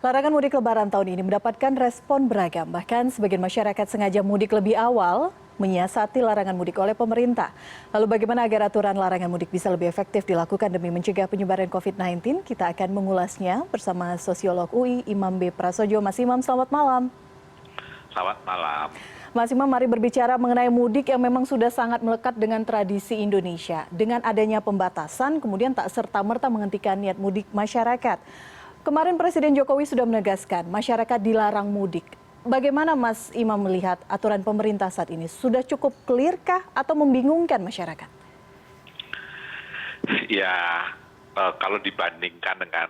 Larangan mudik Lebaran tahun ini mendapatkan respon beragam. Bahkan sebagian masyarakat sengaja mudik lebih awal menyiasati larangan mudik oleh pemerintah. Lalu bagaimana agar aturan larangan mudik bisa lebih efektif dilakukan demi mencegah penyebaran COVID-19? Kita akan mengulasnya bersama sosiolog UI Imam B. Prasojo. Mas Imam, selamat malam. Selamat malam. Mas Imam, mari berbicara mengenai mudik yang memang sudah sangat melekat dengan tradisi Indonesia. Dengan adanya pembatasan, kemudian tak serta-merta menghentikan niat mudik masyarakat. Kemarin Presiden Jokowi sudah menegaskan masyarakat dilarang mudik. Bagaimana Mas Imam melihat aturan pemerintah saat ini? Sudah cukup clear-kah atau membingungkan masyarakat? Ya, kalau dibandingkan dengan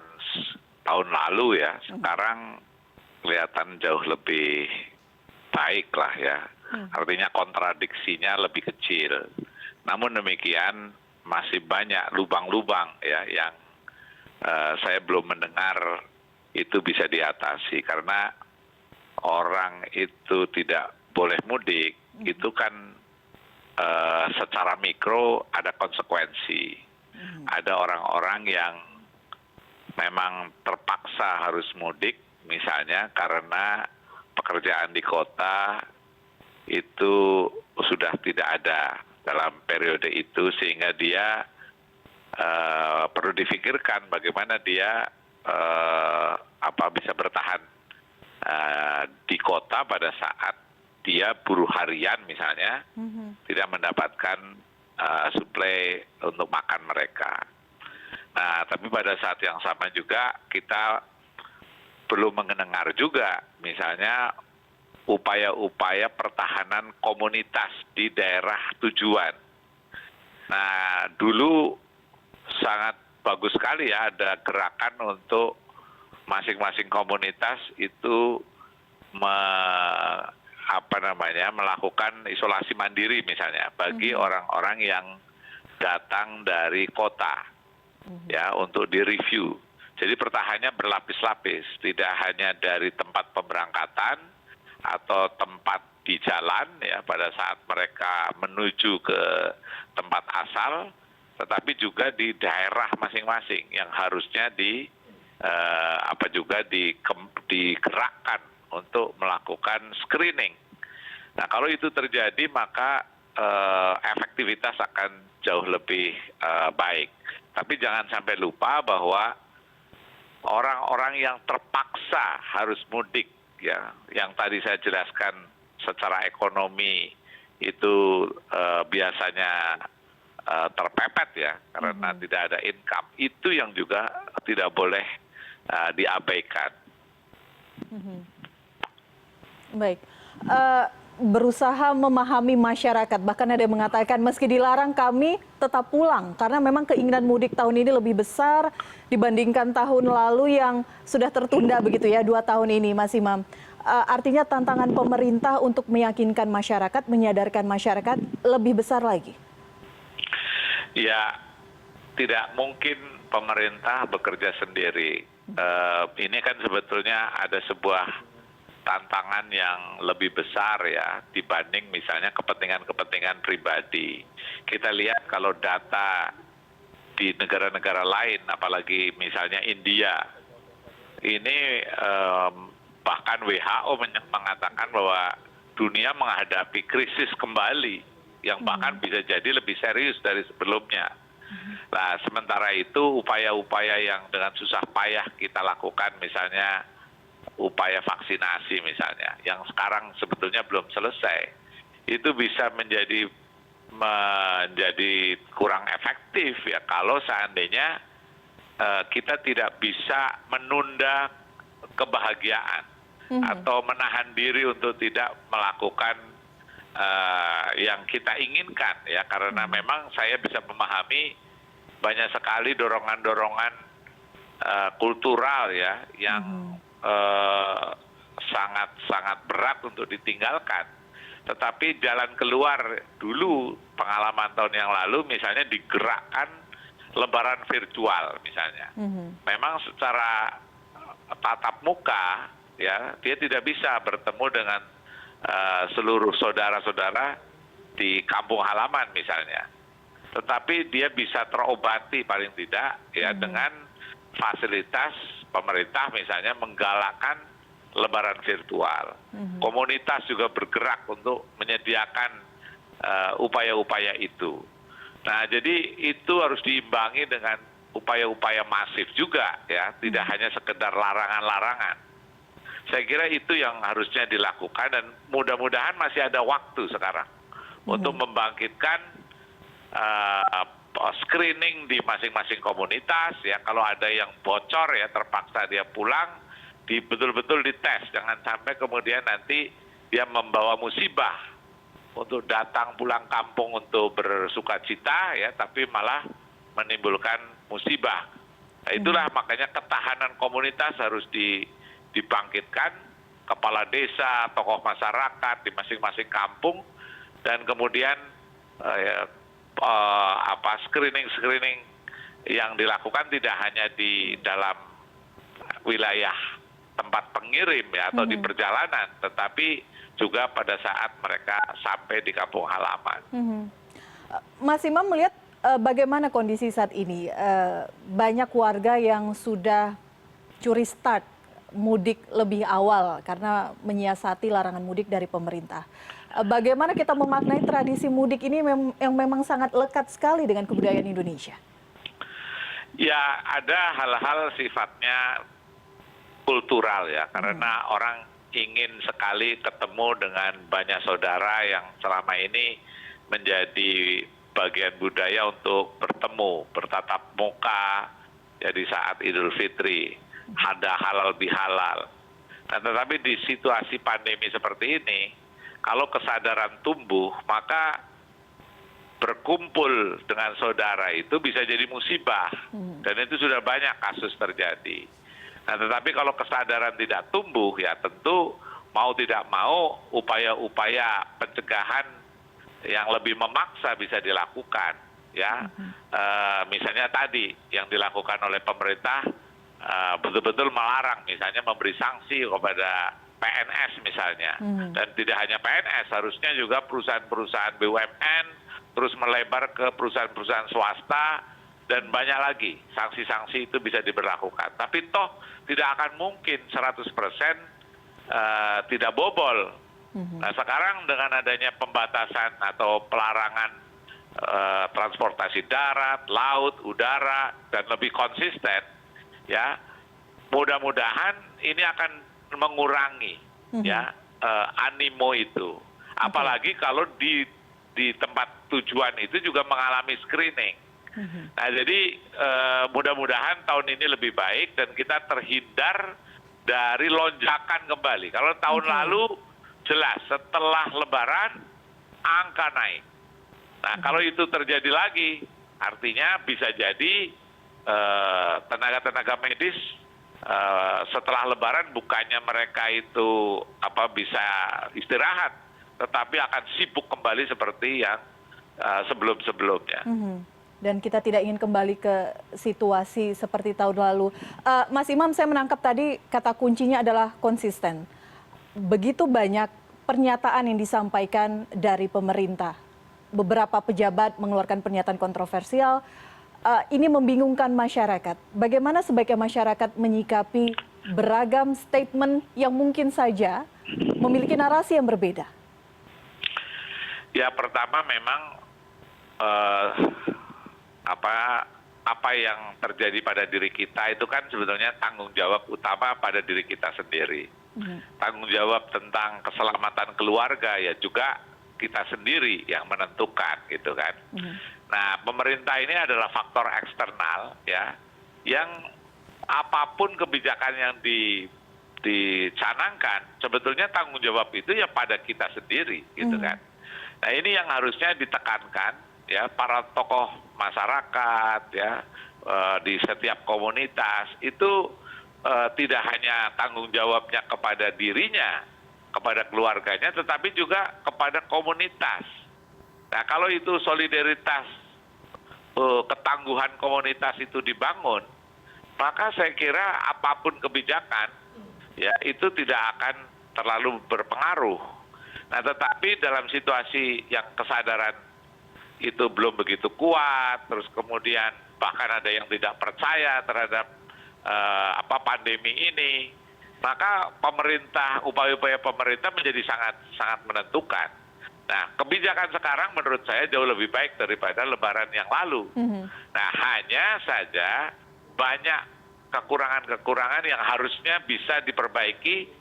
tahun lalu ya, sekarang kelihatan jauh lebih baik lah ya. Artinya kontradiksinya lebih kecil. Namun demikian masih banyak lubang-lubang ya yang saya belum mendengar itu bisa diatasi karena orang itu tidak boleh mudik itu kan secara mikro ada konsekuensi. Ada orang-orang yang memang terpaksa harus mudik misalnya karena pekerjaan di kota itu sudah tidak ada dalam periode itu sehingga dia perlu difikirkan bagaimana dia bisa bertahan di kota pada saat dia buruh harian misalnya tidak mendapatkan suplai untuk makan mereka. Nah, tapi pada saat yang sama juga kita perlu mendengar juga misalnya upaya-upaya pertahanan komunitas di daerah tujuan. Nah, dulu sangat bagus sekali ya ada gerakan untuk masing-masing komunitas itu melakukan isolasi mandiri misalnya bagi orang-orang yang datang dari kota ya untuk direview. Jadi pertahanannya berlapis-lapis, tidak hanya dari tempat pemberangkatan atau tempat di jalan ya pada saat mereka menuju ke tempat asal, tetapi juga di daerah masing-masing yang harusnya digerakkan untuk melakukan screening. Nah, kalau itu terjadi maka efektivitas akan jauh lebih baik. Tapi jangan sampai lupa bahwa orang-orang yang terpaksa harus mudik ya, yang tadi saya jelaskan secara ekonomi itu biasanya terpepet ya karena tidak ada income, itu yang juga tidak boleh diabaikan. Baik, berusaha memahami masyarakat, bahkan ada yang mengatakan meski dilarang kami tetap pulang karena memang keinginan mudik tahun ini lebih besar dibandingkan tahun lalu yang sudah tertunda begitu ya 2 tahun ini, Mas Imam. Artinya tantangan pemerintah untuk meyakinkan masyarakat, menyadarkan masyarakat lebih besar lagi. Ya, tidak mungkin pemerintah bekerja sendiri. Ini kan sebetulnya ada sebuah tantangan yang lebih besar ya dibanding misalnya kepentingan-kepentingan pribadi. Kita lihat kalau data di negara-negara lain, apalagi misalnya India, ini bahkan WHO mengatakan bahwa dunia menghadapi krisis kembali yang bahkan bisa jadi lebih serius dari sebelumnya. Nah, sementara itu upaya-upaya yang dengan susah payah kita lakukan, misalnya upaya vaksinasi misalnya, yang sekarang sebetulnya belum selesai, itu bisa menjadi kurang efektif ya kalau seandainya kita tidak bisa menunda kebahagiaan atau menahan diri untuk tidak melakukan yang kita inginkan ya, karena memang saya bisa memahami banyak sekali dorongan-dorongan kultural ya yang sangat berat untuk ditinggalkan. Tetapi jalan keluar dulu pengalaman tahun yang lalu misalnya digerakkan lebaran virtual misalnya. Memang secara tatap muka ya dia tidak bisa bertemu dengan seluruh saudara-saudara di kampung halaman misalnya. Tetapi dia bisa terobati paling tidak ya dengan fasilitas pemerintah misalnya menggalakkan lebaran virtual. Komunitas juga bergerak untuk menyediakan upaya-upaya itu. Nah, jadi itu harus diimbangi dengan upaya-upaya masif juga ya, tidak hanya sekedar larangan-larangan. Saya kira itu yang harusnya dilakukan dan mudah-mudahan masih ada waktu sekarang untuk membangkitkan screening di masing-masing komunitas ya. Kalau ada yang bocor ya terpaksa dia pulang, betul-betul dites, jangan sampai kemudian nanti dia membawa musibah untuk datang pulang kampung untuk bersukacita ya, tapi malah menimbulkan musibah. Nah, itulah makanya ketahanan komunitas harus dibangkitkan, kepala desa, tokoh masyarakat di masing-masing kampung, dan kemudian screening yang dilakukan tidak hanya di dalam wilayah tempat pengirim ya atau di perjalanan, tetapi juga pada saat mereka sampai di kampung halaman. Mas Imam melihat bagaimana kondisi saat ini? Banyak warga yang sudah curi start mudik lebih awal karena menyiasati larangan mudik dari pemerintah. Bagaimana kita memaknai tradisi mudik ini yang memang sangat lekat sekali dengan kebudayaan Indonesia? Ya, ada hal-hal sifatnya kultural ya, karena orang ingin sekali ketemu dengan banyak saudara yang selama ini menjadi bagian budaya untuk bertemu, bertatap muka ya di saat Idul Fitri, ada halal bihalal. Nah, tetapi di situasi pandemi seperti ini, kalau kesadaran tumbuh, maka berkumpul dengan saudara itu bisa jadi musibah. Dan itu sudah banyak kasus terjadi. Nah, tetapi kalau kesadaran tidak tumbuh, ya tentu mau tidak mau upaya-upaya pencegahan yang lebih memaksa bisa dilakukan. Ya, misalnya tadi yang dilakukan oleh pemerintah betul-betul melarang, misalnya memberi sanksi kepada PNS misalnya, dan tidak hanya PNS, harusnya juga perusahaan-perusahaan BUMN terus melebar ke perusahaan-perusahaan swasta. Dan banyak lagi sanksi-sanksi itu bisa diberlakukan. Tapi toh tidak akan mungkin 100% tidak bobol. Nah, sekarang dengan adanya pembatasan atau pelarangan transportasi darat, laut, udara, dan lebih konsisten, ya mudah-mudahan ini akan mengurangi ya animo itu. Apalagi kalau di tempat tujuan itu juga mengalami screening. Nah, jadi mudah-mudahan tahun ini lebih baik dan kita terhindar dari lonjakan kembali. Kalau tahun lalu jelas setelah Lebaran angka naik. Nah, kalau itu terjadi lagi, artinya bisa jadi tenaga-tenaga medis setelah Lebaran bukannya mereka itu bisa istirahat, tetapi akan sibuk kembali seperti yang sebelum-sebelumnya. Dan kita tidak ingin kembali ke situasi seperti tahun lalu. Mas Imam, saya menangkap tadi kata kuncinya adalah konsisten. Begitu banyak pernyataan yang disampaikan dari pemerintah. Beberapa pejabat mengeluarkan pernyataan kontroversial. Ini membingungkan masyarakat. Bagaimana sebaiknya masyarakat menyikapi beragam statement yang mungkin saja memiliki narasi yang berbeda? Ya, pertama memang apa yang terjadi pada diri kita itu kan sebetulnya tanggung jawab utama pada diri kita sendiri. Tanggung jawab tentang keselamatan keluarga ya juga kita sendiri yang menentukan gitu kan. Nah, pemerintah ini adalah faktor eksternal ya, yang apapun kebijakan yang dicanangkan sebetulnya tanggung jawab itu ya pada kita sendiri gitu kan. Nah, ini yang harusnya ditekankan ya para tokoh masyarakat ya di setiap komunitas itu tidak hanya tanggung jawabnya kepada dirinya, kepada keluarganya, tetapi juga kepada komunitas. Nah, kalau itu solidaritas, ketangguhan komunitas itu dibangun, maka saya kira apapun kebijakan ya itu tidak akan terlalu berpengaruh. Nah, tetapi dalam situasi yang kesadaran itu belum begitu kuat, terus kemudian bahkan ada yang tidak percaya terhadap pandemi ini, maka upaya-upaya pemerintah menjadi sangat menentukan. Nah, kebijakan sekarang menurut saya jauh lebih baik daripada Lebaran yang lalu. Nah, hanya saja banyak kekurangan-kekurangan yang harusnya bisa diperbaiki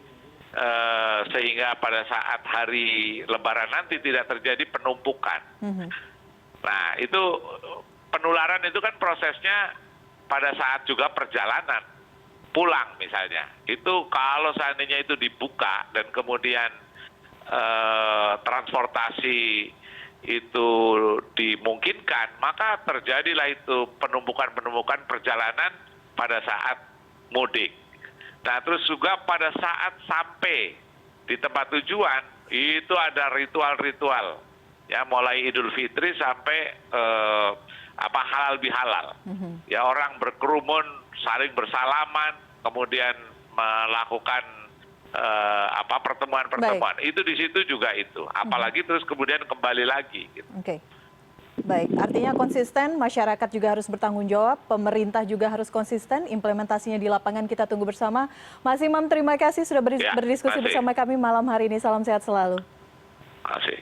sehingga pada saat hari Lebaran nanti tidak terjadi penumpukan. Nah, itu penularan itu kan prosesnya pada saat juga perjalanan pulang misalnya. Itu kalau seandainya itu dibuka dan kemudian transportasi itu dimungkinkan, maka terjadilah itu penumpukan perjalanan pada saat mudik. Nah, terus juga pada saat sampai di tempat tujuan, itu ada ritual-ritual, ya mulai Idul Fitri sampai halal bihalal. Ya, orang berkerumun, saling bersalaman, kemudian melakukan pertemuan-pertemuan. Itu di situ juga itu. Apalagi terus kemudian kembali lagi. Gitu. Oke. Baik, artinya konsisten, masyarakat juga harus bertanggung jawab, pemerintah juga harus konsisten, implementasinya di lapangan kita tunggu bersama. Mas Imam, terima kasih sudah berdiskusi bersama kami malam hari ini. Salam sehat selalu. Terima kasih.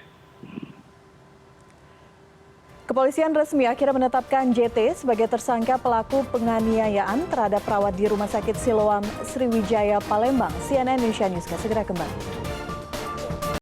Kepolisian resmi akhirnya menetapkan JT sebagai tersangka pelaku penganiayaan terhadap perawat di Rumah Sakit Siloam Sriwijaya Palembang. CNN Indonesia News segera kembali.